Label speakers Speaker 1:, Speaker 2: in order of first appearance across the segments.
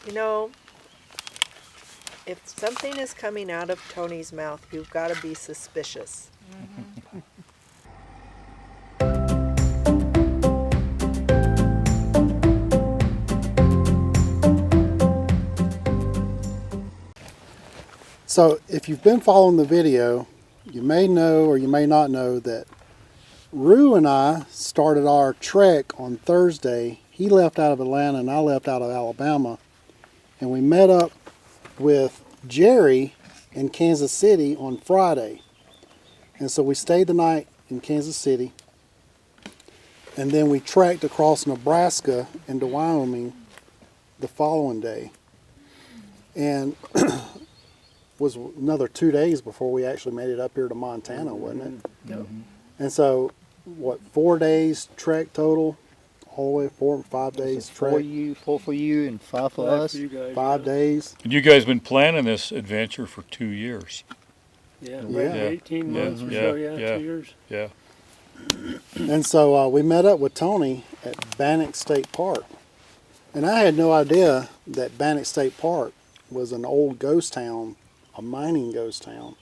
Speaker 1: You know, if something is coming out of Tony's mouth, you've got to be suspicious.
Speaker 2: So if you've been following the video, you may know or you may not know that Rue and I started our trek on Thursday. He left out of Atlanta and I left out of Alabama. And we met up with Jerry in Kansas City on Friday. And so we stayed the night in Kansas City. And then we trekked across Nebraska into Wyoming the following day. And was another 2 days before we actually made it up here to Montana, wasn't it?
Speaker 3: Yep.
Speaker 2: And so, 4 days trek total? All the way 4 or 5 days trek?
Speaker 4: 4 for you and 5 for us.
Speaker 3: For you guys,
Speaker 2: 5 days.
Speaker 5: And you guys been planning this adventure for 2 years.
Speaker 3: Yeah,
Speaker 2: Yeah.
Speaker 3: right, 18 months or so, yeah, 2 years.
Speaker 5: Yeah.
Speaker 2: And so we met up with Tony at Bannock State Park. And I had no idea that Bannock State Park was an old ghost town, a mining ghost town.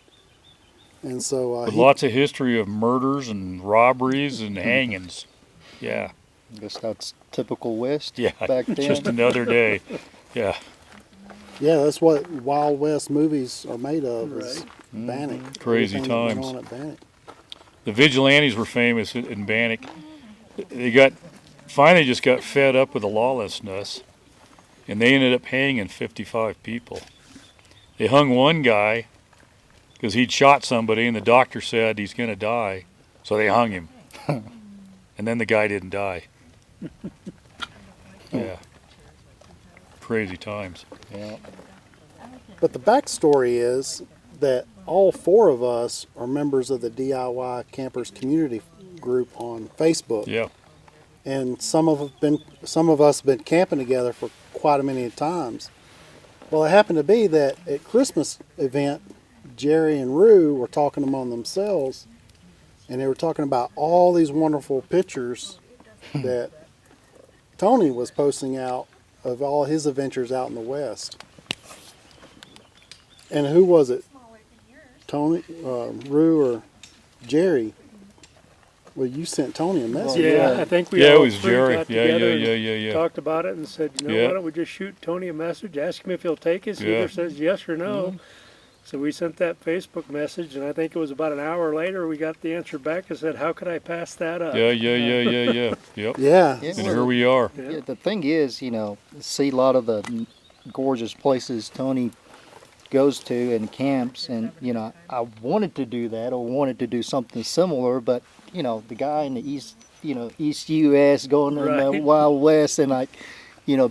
Speaker 2: And so
Speaker 5: With lots of history of murders and robberies and hangings. Yeah.
Speaker 4: I guess that's typical West
Speaker 5: Yeah.
Speaker 4: back then.
Speaker 5: Just another day. Yeah.
Speaker 2: yeah, that's what Wild West movies are made of, is
Speaker 3: Right.
Speaker 2: Bannock.
Speaker 5: Crazy
Speaker 2: Everything that went
Speaker 5: times.
Speaker 2: on at Bannock.
Speaker 5: The vigilantes were famous in Bannock. They finally just got fed up with the lawlessness, and they ended up hanging 55 people. They hung one guy because he'd shot somebody, and the doctor said he's going to die, so they hung him. And then the guy didn't die. Yeah. Crazy times.
Speaker 4: Yeah.
Speaker 2: But the backstory is that all 4 of us are members of the DIY Campers community group on Facebook.
Speaker 5: Yeah.
Speaker 2: And some of us have been camping together for quite a many times. Well, it happened to be that at Christmas event, Jerry and Rue were talking among themselves, and they were talking about all these wonderful pictures that Tony was posting out of all his adventures out in the West. And who was it? Tony, Rue, or Jerry? Well, you sent Tony a message.
Speaker 3: Yeah, I think we
Speaker 5: Yeah, it
Speaker 3: all
Speaker 5: was
Speaker 3: three
Speaker 5: Jerry.
Speaker 3: got
Speaker 5: Yeah,
Speaker 3: together
Speaker 5: yeah.
Speaker 3: and talked about it and said,
Speaker 5: Yeah.
Speaker 3: why don't we just shoot Tony a message, ask him if he'll take us. He
Speaker 5: Yeah.
Speaker 3: either says yes or no. So we sent that Facebook message, and I think it was about an hour later we got the answer back and said, how could I pass that up?
Speaker 5: Yeah. Yep.
Speaker 2: Yeah.
Speaker 4: Yeah,
Speaker 5: And
Speaker 4: well,
Speaker 5: here we are.
Speaker 4: yeah, the thing is, see a lot of the gorgeous places Tony goes to and camps, and I wanted to do that or wanted to do something similar, but the guy in the East US going in the
Speaker 3: Right.
Speaker 4: Wild West and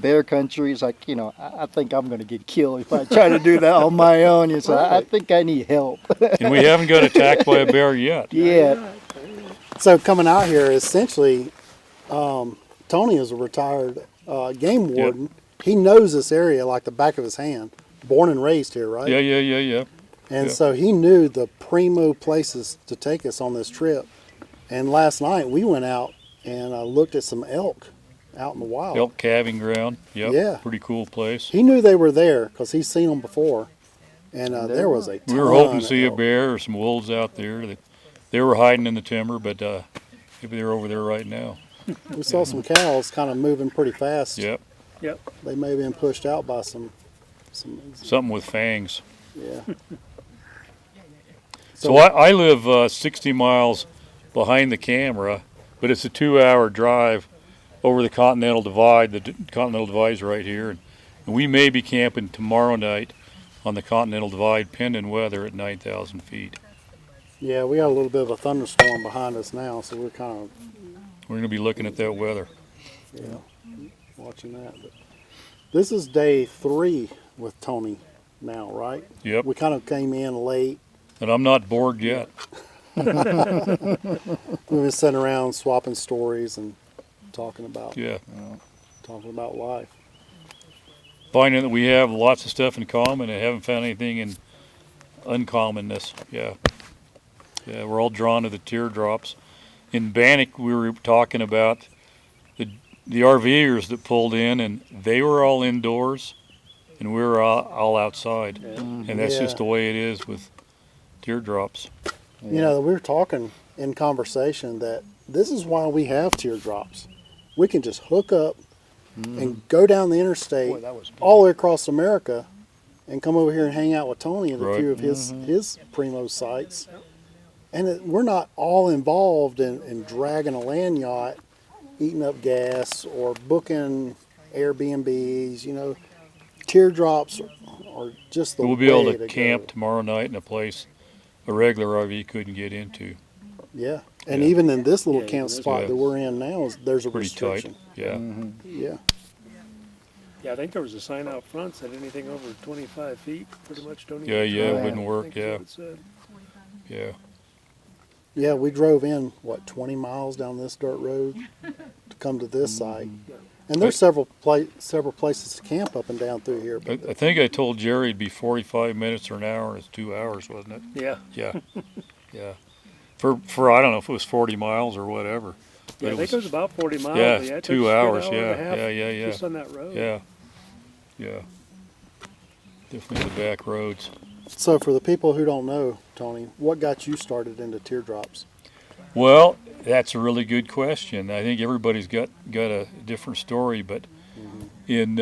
Speaker 4: bear country is like, I think I'm going to get killed if I try to do that on my own. And so I think I need help.
Speaker 5: And we haven't got attacked by a bear yet.
Speaker 4: Yeah.
Speaker 2: So coming out here, essentially, Tony is a retired game warden. He knows this area like the back of his hand. Born and raised here, right?
Speaker 5: Yeah.
Speaker 2: And
Speaker 5: yeah.
Speaker 2: so he knew the primo places to take us on this trip. And last night we went out and looked at some elk out in the wild.
Speaker 5: Elk calving ground. Yep.
Speaker 2: Yeah.
Speaker 5: Pretty cool place.
Speaker 2: He knew they were there because he's seen them before. And there was a ton.
Speaker 5: We were hoping to
Speaker 2: of
Speaker 5: see a
Speaker 2: elk.
Speaker 5: bear or some wolves out there. They were hiding in the timber, but maybe they're over there right now.
Speaker 2: We saw some cows kind of moving pretty fast.
Speaker 5: Yep.
Speaker 2: They may have been pushed out by some
Speaker 5: Something with fangs.
Speaker 2: yeah.
Speaker 5: So I live 60 miles behind the camera, but it's a 2-hour drive over the Continental Divide. The Continental Divide is right here. And we may be camping tomorrow night on the Continental Divide, pending weather at 9,000 feet.
Speaker 2: Yeah, we got a little bit of a thunderstorm behind us now, so we're kind of
Speaker 5: We're going to be looking at that weather.
Speaker 2: watching that. But this is day 3 with Tony now, right?
Speaker 5: Yep.
Speaker 2: We kind of came in late.
Speaker 5: And I'm not bored yet.
Speaker 2: We've been sitting around swapping stories and talking about life.
Speaker 5: Finding that we have lots of stuff in common and haven't found anything in uncommonness. Yeah, we're all drawn to the teardrops. In Bannock, we were talking about the RVers that pulled in, and they were all indoors, and we were all outside. And that's
Speaker 2: Yeah.
Speaker 5: just the way it is with teardrops.
Speaker 2: You know, we were talking in conversation that this is why we have teardrops. We can just hook up and go down the interstate
Speaker 4: Boy, that was
Speaker 2: all the way across America and come over here and hang out with Tony at a
Speaker 5: Right.
Speaker 2: few of his primo sites. And we're not all involved in dragging a land yacht, eating up gas, or booking Airbnbs. You know, teardrops are just the
Speaker 5: We'll
Speaker 2: way
Speaker 5: be able to
Speaker 2: go.
Speaker 5: camp tomorrow night in a place a regular RV couldn't get into.
Speaker 2: Yeah, and
Speaker 5: Yeah.
Speaker 2: even in this little
Speaker 3: Yeah,
Speaker 2: camp
Speaker 3: even this
Speaker 2: spot
Speaker 5: one.
Speaker 2: that we're in now, there's a
Speaker 5: Pretty tight.
Speaker 2: restriction.
Speaker 5: Yeah.
Speaker 2: Yeah,
Speaker 3: Yeah, I think there was a sign out front said anything over 25 feet, pretty much don't even
Speaker 5: Yeah, yeah,
Speaker 3: try.
Speaker 4: it
Speaker 5: wouldn't
Speaker 3: I
Speaker 5: work,
Speaker 3: think is
Speaker 5: yeah.
Speaker 3: what it said.
Speaker 5: Yeah.
Speaker 2: yeah. We drove in 20 miles down this dirt road to come to this site, and there's several places to camp up and down through here.
Speaker 5: I,
Speaker 2: But
Speaker 5: I think I told Jerry it'd be 45 minutes or an hour. It's 2 hours, wasn't it?
Speaker 3: Yeah,
Speaker 5: Yeah. Yeah. For I don't know if it was 40 miles or whatever. But
Speaker 3: yeah, I
Speaker 5: it
Speaker 3: think it was about 40 miles.
Speaker 5: Yeah,
Speaker 3: but it took
Speaker 5: 2
Speaker 3: us a good
Speaker 5: hours,
Speaker 3: hour and a
Speaker 5: yeah,
Speaker 3: half
Speaker 5: yeah.
Speaker 3: Just on that road.
Speaker 5: Yeah. Yeah. Definitely the back roads.
Speaker 2: so for the people who don't know, Tony, what got you started into teardrops?
Speaker 5: Well, that's a really good question. I think everybody's got a different story, but in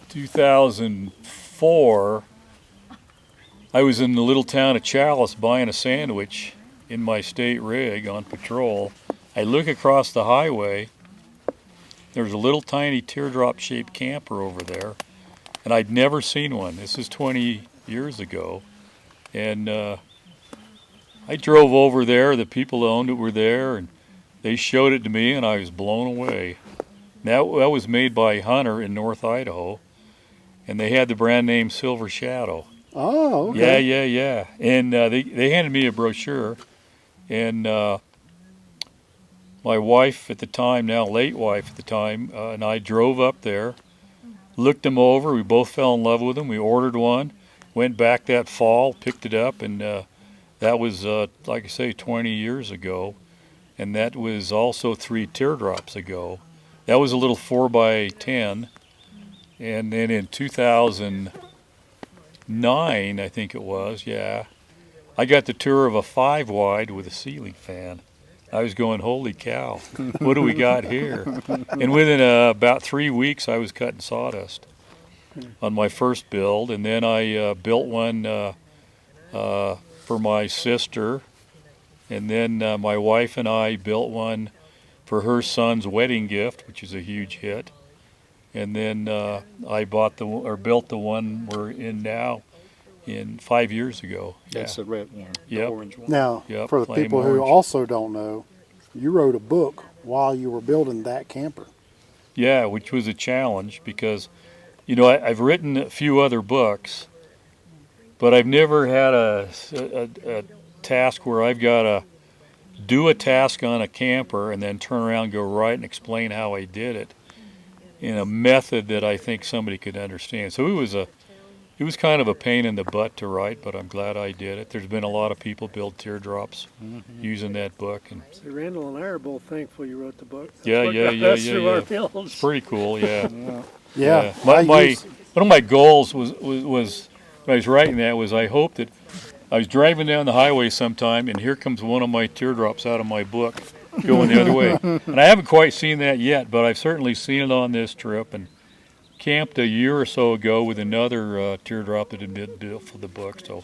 Speaker 5: 2004, I was in the little town of Chalice buying a sandwich in my state rig on patrol. I look across the highway. There's a little tiny teardrop-shaped camper over there, and I'd never seen one. This is 20 years ago, and I drove over there. The people who owned it were there, and they showed it to me, and I was blown away. That was made by Hunter in North Idaho, and they had the brand name Silver Shadow.
Speaker 2: Oh, okay.
Speaker 5: Yeah. And they handed me a brochure, and my wife at the time, now late wife at the time, and I drove up there, looked them over. We both fell in love with them. We ordered one, went back that fall, picked it up, and that was, like I say, 20 years ago. And that was also 3 teardrops ago. That was a little 4x10. And then in 2009, I think it was, yeah, I got the tour of a 5-wide with a ceiling fan. I was going, holy cow, what do we got here? And within about 3 weeks, I was cutting sawdust on my first build. And then I built one for my sister. And then my wife and I built one for her son's wedding gift, which is a huge hit. And then I built the one we're in now 5 years ago.
Speaker 4: That's
Speaker 5: Yeah.
Speaker 4: the red one, the
Speaker 5: Yep.
Speaker 4: orange one.
Speaker 2: Now,
Speaker 5: Yep,
Speaker 2: for the
Speaker 5: flame
Speaker 2: people who
Speaker 5: orange.
Speaker 2: also don't know, you wrote a book while you were building that camper.
Speaker 5: Yeah, which was a challenge because, I've written a few other books, but I've never had a task where I've got to do a task on a camper and then turn around and go write and explain how I did it in a method that I think somebody could understand. So it was kind of a pain in the butt to write, but I'm glad I did it. There's been a lot of people build teardrops using that book, and
Speaker 3: See, Randall and I are both thankful you wrote the book. That's
Speaker 5: Yeah,
Speaker 3: what
Speaker 5: yeah,
Speaker 3: got
Speaker 5: yeah,
Speaker 3: us
Speaker 5: yeah,
Speaker 3: through
Speaker 5: yeah.
Speaker 3: our builds.
Speaker 5: it's pretty cool. Yeah.
Speaker 2: Yeah.
Speaker 5: My
Speaker 2: I
Speaker 5: one of my goals was when I was writing that was I hoped that I was driving down the highway sometime and here comes one of my teardrops out of my book going the other way. And I haven't quite seen that yet, but I've certainly seen it on this trip and camped a year or so ago with another teardrop that had been built for the book. So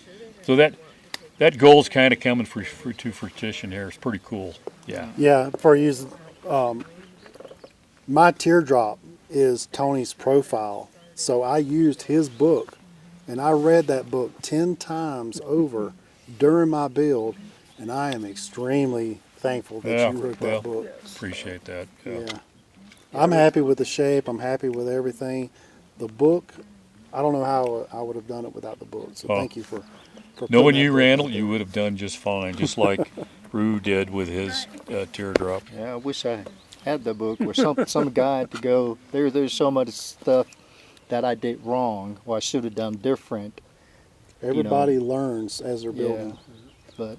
Speaker 5: that goal's kind of coming to fruition here. It's pretty cool. Yeah.
Speaker 2: Yeah, for you, my teardrop is Tony's profile. So I used his book, and I read that book 10 times over during my build, and I am extremely thankful that
Speaker 5: Yeah,
Speaker 2: you wrote
Speaker 5: well,
Speaker 2: that book.
Speaker 5: Appreciate that.
Speaker 2: Yeah. I'm happy with the shape. I'm happy with everything. The book, I don't know how I would have done it without the book. So
Speaker 5: Oh.
Speaker 2: thank you for
Speaker 5: Knowing
Speaker 2: putting that
Speaker 5: you,
Speaker 2: book
Speaker 5: Randall,
Speaker 2: out
Speaker 5: you
Speaker 2: there.
Speaker 5: would have done just fine, just like Rue did with his teardrop.
Speaker 4: Yeah, I wish I had the book or some guide to go. There's so much stuff that I did wrong or I should have done different.
Speaker 2: Everybody learns as they're
Speaker 4: Yeah,
Speaker 2: building.
Speaker 4: but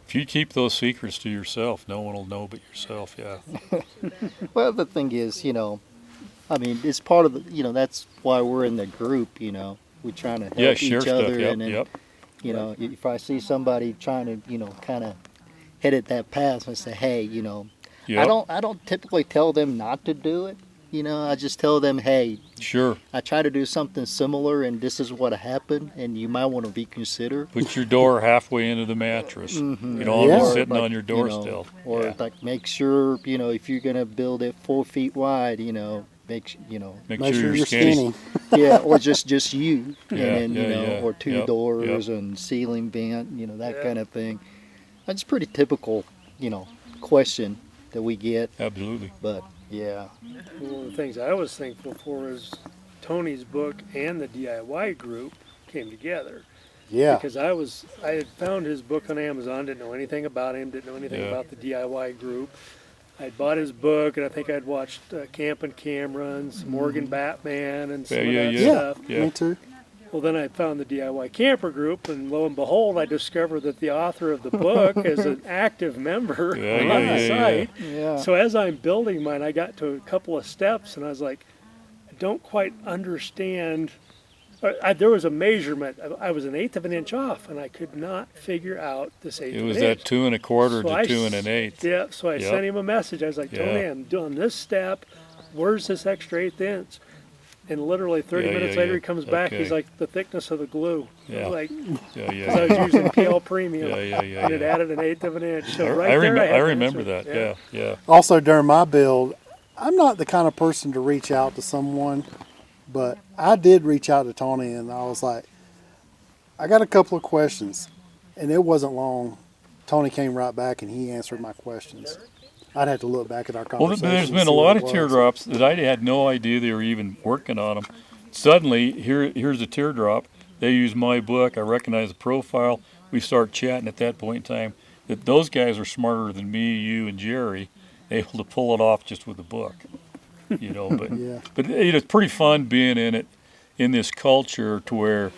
Speaker 5: If you keep those secrets to yourself, no one will know but yourself. Yeah.
Speaker 4: well, the thing is, I mean, it's part of the, you know, that's why we're in the group, you know. We're trying to help
Speaker 5: Yeah,
Speaker 4: each
Speaker 5: share
Speaker 4: other.
Speaker 5: stuff. Yep,
Speaker 4: And then,
Speaker 5: yep.
Speaker 4: you know, if I see somebody trying to, you know, kind of head at that path, I say, hey, you know,
Speaker 5: Yep.
Speaker 4: I don't typically tell them not to do it. You know, I just tell them, hey,
Speaker 5: Sure.
Speaker 4: I try to do something similar, and this is what happened, and you might want to reconsider.
Speaker 5: Put your door halfway into the mattress.
Speaker 4: Mm-hmm.
Speaker 5: You don't want to be
Speaker 2: Yeah.
Speaker 5: sitting
Speaker 4: Like,
Speaker 5: on your
Speaker 4: you
Speaker 5: door
Speaker 4: know,
Speaker 5: still.
Speaker 4: or
Speaker 5: Yeah.
Speaker 4: like make sure, you know, if you're gonna build it 4 feet wide, you know, you know,
Speaker 5: Make
Speaker 2: Make
Speaker 5: sure
Speaker 2: sure
Speaker 5: you're
Speaker 2: you're
Speaker 5: skinny.
Speaker 2: skinny.
Speaker 4: yeah, or just you,
Speaker 5: Yeah,
Speaker 4: and then you
Speaker 5: yeah,
Speaker 4: know,
Speaker 5: yeah.
Speaker 4: or two
Speaker 5: Yep,
Speaker 4: doors and ceiling vent, you know, that
Speaker 3: Yeah.
Speaker 4: kind of thing. That's pretty typical, you know, question that we get,
Speaker 5: Absolutely.
Speaker 4: but yeah,
Speaker 3: One of the things I was thankful for is Tony's book and the DIY group came together.
Speaker 2: Yeah.
Speaker 3: Because I had found his book on Amazon, didn't know anything about him, didn't know anything
Speaker 5: Yeah.
Speaker 3: about the DIY group. I'd bought his book, and I think I'd watched Camp and Cameron, some Morgan Batman, and some
Speaker 5: Yeah,
Speaker 3: of
Speaker 5: yeah,
Speaker 3: that
Speaker 5: yeah.
Speaker 2: Yeah.
Speaker 3: stuff.
Speaker 5: Yeah.
Speaker 2: Me too.
Speaker 3: Well, then I found the DIY camper group, and lo and behold, I discovered that the author of the book is an active member
Speaker 5: Yeah,
Speaker 3: on
Speaker 5: yeah,
Speaker 3: the
Speaker 5: yeah,
Speaker 3: site.
Speaker 4: yeah.
Speaker 3: So as I'm building mine, I got to a couple of steps, and I was like, I don't quite understand. There was a measurement. I was an eighth of an inch off, and I could not figure out this eighth
Speaker 5: It
Speaker 3: of
Speaker 5: was
Speaker 3: an
Speaker 5: that
Speaker 3: inch.
Speaker 5: 2 1/4
Speaker 3: So
Speaker 5: to
Speaker 3: I
Speaker 5: 2
Speaker 3: s-
Speaker 5: 1/8.
Speaker 3: Yeah, so I
Speaker 5: Yep.
Speaker 3: sent him a message. I was like, Tony,
Speaker 5: Yeah.
Speaker 3: I'm doing this step. Where's this extra eighth inch? And literally 30
Speaker 5: Yeah,
Speaker 3: minutes
Speaker 5: yeah,
Speaker 3: later,
Speaker 5: yeah.
Speaker 3: he comes back.
Speaker 5: Okay.
Speaker 3: He's like, the thickness of the glue. I
Speaker 5: Yeah.
Speaker 3: was like,
Speaker 5: Yeah,
Speaker 3: 'cause
Speaker 5: yeah.
Speaker 3: I was using PL Premium,
Speaker 5: Yeah, yeah, yeah,
Speaker 3: and it
Speaker 5: yeah.
Speaker 3: added an eighth of an inch. So
Speaker 5: I,
Speaker 3: right
Speaker 5: I,
Speaker 3: there,
Speaker 5: rem-
Speaker 3: I, had
Speaker 5: I
Speaker 3: the
Speaker 5: remember
Speaker 3: answer.
Speaker 5: that. Yeah, yeah.
Speaker 2: Also, during my build, I'm not the kind of person to reach out to someone, but I did reach out to Tony and I was like, I got a couple of questions. And it wasn't long. Tony came right back and he answered my questions. I'd have to look back at our
Speaker 5: Well,
Speaker 2: conversation.
Speaker 5: there's
Speaker 2: and
Speaker 5: been
Speaker 2: see
Speaker 5: a
Speaker 2: what
Speaker 5: lot
Speaker 2: it
Speaker 5: of
Speaker 2: was.
Speaker 5: teardrops that I had no idea they were even working on them. Suddenly, here's a teardrop. They use my book. I recognize the profile. We start chatting at that point in time. That those guys are smarter than me, you, and Jerry, able to pull it off just with a book. You know, but
Speaker 2: Yeah.
Speaker 5: but you know, it's pretty fun being in it, in this culture to where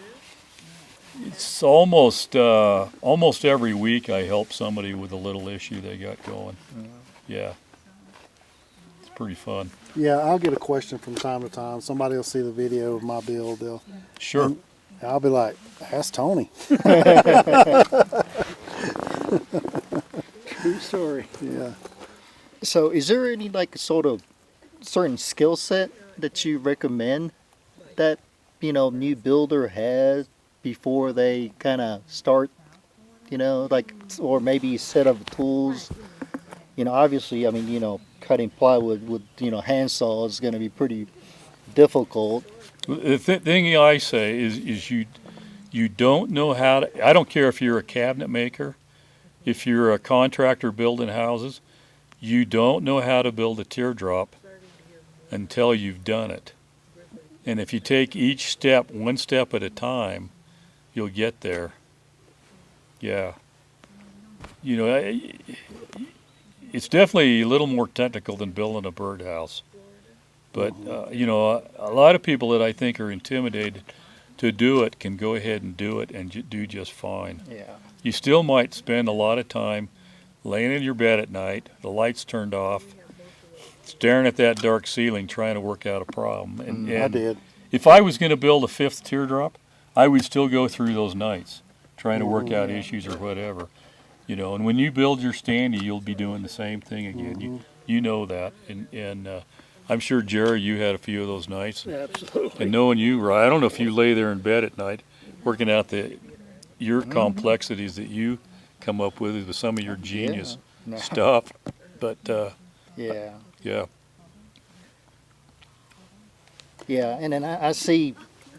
Speaker 5: it's almost every week I help somebody with a little issue they got going. Yeah, it's pretty fun.
Speaker 2: Yeah, I'll get a question from time to time. Somebody will see the video of my build.
Speaker 5: Sure.
Speaker 2: And I'll be like, ask Tony.
Speaker 3: True story.
Speaker 2: Yeah.
Speaker 4: So, is there any like sort of certain skill set that you recommend that, you know, new builder has before they kind of start, you know, like, or maybe a set of tools? You know, obviously, I mean, you know, cutting plywood with, you know, handsaw is going to be pretty difficult.
Speaker 5: The thing I say is you don't know how to. I don't care if you're a cabinet maker, if you're a contractor building houses, you don't know how to build a teardrop until you've done it. And if you take each step one step at a time, you'll get there. Yeah. You know, it's definitely a little more technical than building a birdhouse. But, you know, a lot of people that I think are intimidated to do it can go ahead and do it and do just fine.
Speaker 4: Yeah.
Speaker 5: You still might spend a lot of time laying in your bed at night, the lights turned off, staring at that dark ceiling trying to work out a problem. And,
Speaker 2: I did.
Speaker 5: if I was going to build a fifth teardrop, I would still go through those nights trying to work out issues or whatever. You know, and when you build your standee, you'll be doing the same thing again. You know that. And I'm sure, Jerry, you had a few of those nights.
Speaker 3: Absolutely.
Speaker 5: And knowing you, Ryan, I don't know if you lay there in bed at night working out your complexities that you come up with some of your genius
Speaker 4: Yeah.
Speaker 5: stuff. But,
Speaker 4: Yeah.
Speaker 5: yeah.
Speaker 4: Yeah, and then I see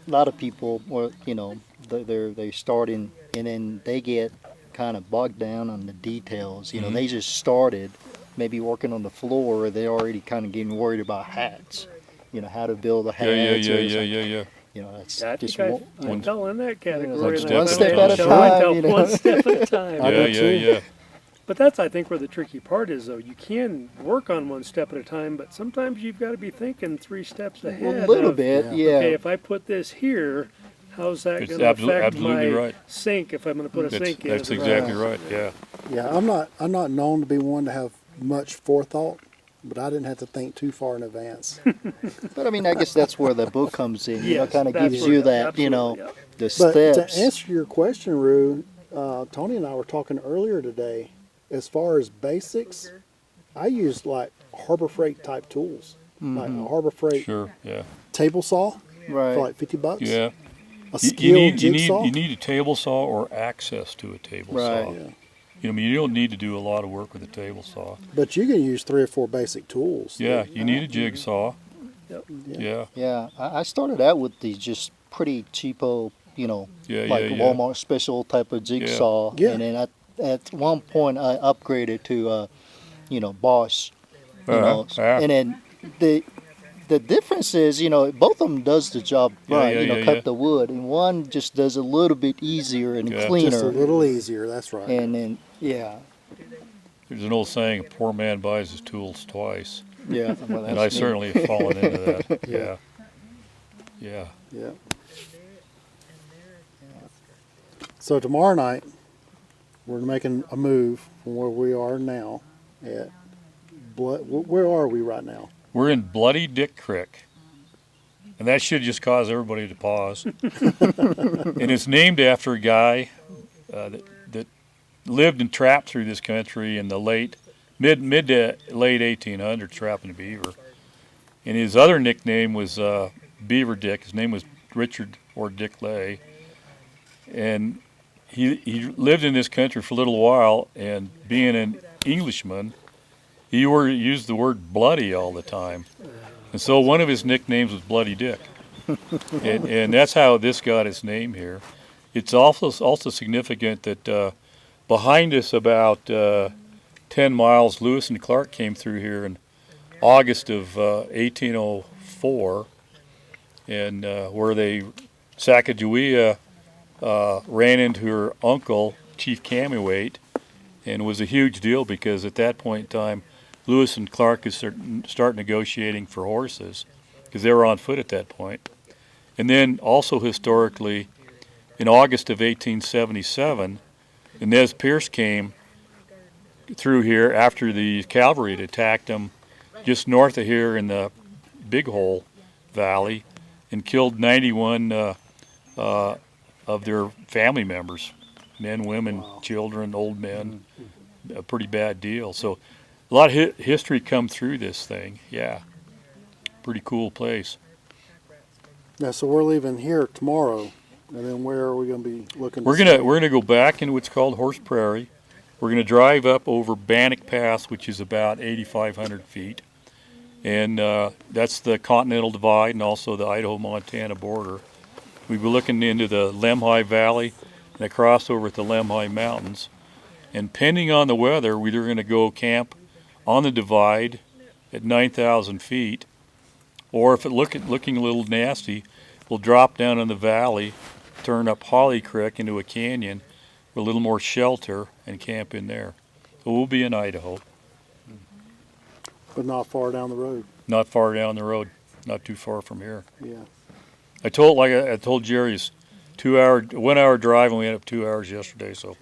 Speaker 4: a lot of people, or you know, they're starting, and then they get kind of bogged down on the details. You know, they just started, maybe working on the floor, or they're already kind of getting worried about hats. You know, how to build a hat.
Speaker 5: Yeah.
Speaker 4: You know, that's
Speaker 3: I
Speaker 4: just
Speaker 3: think
Speaker 4: one.
Speaker 3: I fell in that category.
Speaker 5: One
Speaker 3: and
Speaker 5: step
Speaker 3: I
Speaker 5: at a
Speaker 3: finally
Speaker 5: time.
Speaker 3: showed
Speaker 4: One
Speaker 3: myself
Speaker 4: you know.
Speaker 3: one step at a time.
Speaker 2: I do too.
Speaker 5: Yeah.
Speaker 3: But that's, I think, where the tricky part is, though. You can work on one step at a time, but sometimes you've got to be thinking 3 steps ahead.
Speaker 4: A little
Speaker 3: of,
Speaker 4: bit,
Speaker 2: Yeah.
Speaker 4: yeah.
Speaker 3: Okay, if I put this here, how's that
Speaker 5: It's
Speaker 3: going to affect
Speaker 5: absolutely
Speaker 3: my
Speaker 5: right.
Speaker 3: sink if I'm going to put a sink
Speaker 5: That's
Speaker 3: in?
Speaker 5: exactly right. Yeah.
Speaker 2: Yeah, I'm not known to be one to have much forethought. but I didn't have to think too far in advance.
Speaker 4: But I mean, I guess that's where the book comes in. You know,
Speaker 3: Yes,
Speaker 4: kind of
Speaker 3: that's
Speaker 4: gives
Speaker 3: where-
Speaker 4: you that, you know,
Speaker 3: absolutely, yeah.
Speaker 4: the
Speaker 2: But
Speaker 4: steps.
Speaker 2: to answer your question, Rue, Tony and I were talking earlier today. As far as basics, I use like Harbor Freight type tools, like a Harbor Freight
Speaker 5: Sure, yeah.
Speaker 2: table saw
Speaker 4: Right.
Speaker 2: for like $50.
Speaker 5: Yeah.
Speaker 2: A
Speaker 5: You
Speaker 2: skilled
Speaker 5: need,
Speaker 2: jigsaw.
Speaker 5: you need a table saw or access to a table
Speaker 4: Right.
Speaker 5: saw.
Speaker 2: Yeah.
Speaker 5: You know, I mean, you don't need to do a lot of work with a table saw.
Speaker 2: But you can use 3 or 4 basic tools.
Speaker 5: Yeah, you need a jigsaw.
Speaker 3: Yep.
Speaker 5: Yeah,
Speaker 4: Yeah, I started out with these just pretty cheapo, you know,
Speaker 5: yeah,
Speaker 4: like
Speaker 5: yeah, yeah.
Speaker 4: Walmart special type of jigsaw.
Speaker 2: Yeah.
Speaker 4: And then at one point I upgraded to, you know, Bosch. You
Speaker 5: Uh-huh,
Speaker 4: know,
Speaker 5: yeah.
Speaker 4: and then the difference is, you know, both of them does the job
Speaker 5: Yeah,
Speaker 4: right.
Speaker 5: yeah,
Speaker 4: you know,
Speaker 5: yeah,
Speaker 4: cut
Speaker 5: yeah.
Speaker 4: the wood, and one just does a little bit easier and
Speaker 5: Yeah.
Speaker 4: cleaner.
Speaker 2: Just a little easier, that's right.
Speaker 4: And then
Speaker 5: There's an old saying, a poor man buys his tools twice.
Speaker 4: yeah, well,
Speaker 5: And
Speaker 4: that's
Speaker 5: I
Speaker 4: me.
Speaker 5: certainly have fallen into that. Yeah. Yeah.
Speaker 2: Yeah. So tomorrow night, we're making a move from where we are now at where are we right now?
Speaker 5: We're in Bloody Dick Creek. And that should just cause everybody to pause. And it's named after a guy that lived and trapped through this country in the mid to late 1800s, trapping beaver. And his other nickname was Beaver Dick. His name was Richard or Dick Lay. And he lived in this country for a little while, and being an Englishman, he used the word bloody all the time. And so one of his nicknames was Bloody Dick. and that's how this got its name here. It's also significant that behind us about 10 miles, Lewis and Clark came through here in August of 1804, and where Sacagawea ran into her uncle, Chief Camuate, and it was a huge deal because at that point in time, Lewis and Clark could start negotiating for horses because they were on foot at that point. And then also historically, in August of 1877, Nez Perce came through here after the cavalry had attacked them just north of here in the Big Hole Valley and killed 91 of their family members, men, women, children, old men. A pretty bad deal. So a lot of history come through this thing. Yeah, pretty cool place.
Speaker 2: Yeah, so we're leaving here tomorrow, and then where are we going to be looking?
Speaker 5: We're gonna go back into what's called Horse Prairie. We're gonna drive up over Bannock Pass, which is about 8,500 feet, and that's the Continental Divide and also the Idaho-Montana border. We'll be looking into the Lemhi Valley and across over at the Lemhi Mountains. And depending on the weather, we're either going to go camp on the divide at 9,000 feet, or if it's looking a little nasty, we'll drop down in the valley, turn up Holly Creek into a canyon with a little more shelter and camp in there. So we'll be in Idaho,
Speaker 2: But not far down the road.
Speaker 5: not far down the road, not too far from here.
Speaker 2: Yeah.
Speaker 5: I told Jerry, it's 1 hour drive, and we ended up 2 hours yesterday. So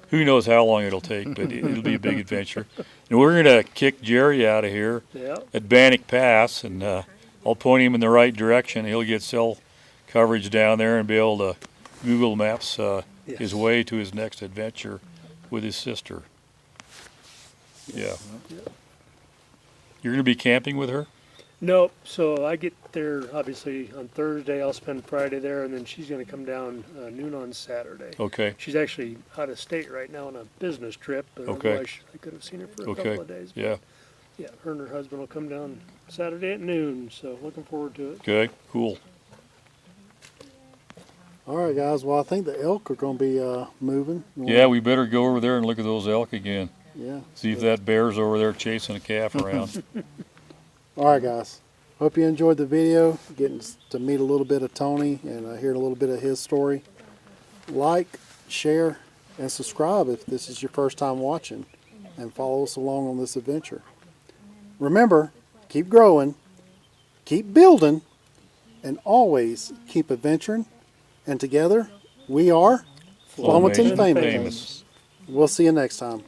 Speaker 5: who knows how long it'll take, but it'll be a big adventure. And we're gonna kick Jerry out of here
Speaker 3: Yeah.
Speaker 5: at Bannock Pass, and I'll point him in the right direction. He'll get cell coverage down there and be able to Google Maps his way to his next adventure with his sister. Yeah. You're gonna be camping with her?
Speaker 3: Nope. So I get there obviously on Thursday. I'll spend Friday there, and then she's going to come down noon on Saturday.
Speaker 5: Okay.
Speaker 3: She's actually out of state right now on a business trip, but
Speaker 5: Okay.
Speaker 3: otherwise I could have seen her for a
Speaker 5: Okay.
Speaker 3: couple of days. But
Speaker 5: Yeah.
Speaker 3: yeah, her and her husband will come down Saturday at noon, so looking forward to it.
Speaker 5: Okay. Cool.
Speaker 2: All right, guys. Well, I think the elk are going to be moving.
Speaker 5: Yeah, we better go over there and look at those elk again.
Speaker 2: Yeah.
Speaker 5: See if that bear's over there chasing a calf around.
Speaker 2: All right, guys. Hope you enjoyed the video, getting to meet a little bit of Tony and hearing a little bit of his story. Like, share, and subscribe if this is your first time watching, and follow us along on this adventure. Remember, keep growing, keep building, and always keep adventuring. And together, we are Flomaton
Speaker 5: Flomaton
Speaker 2: Famous.
Speaker 5: Famous.
Speaker 2: We'll see you next time.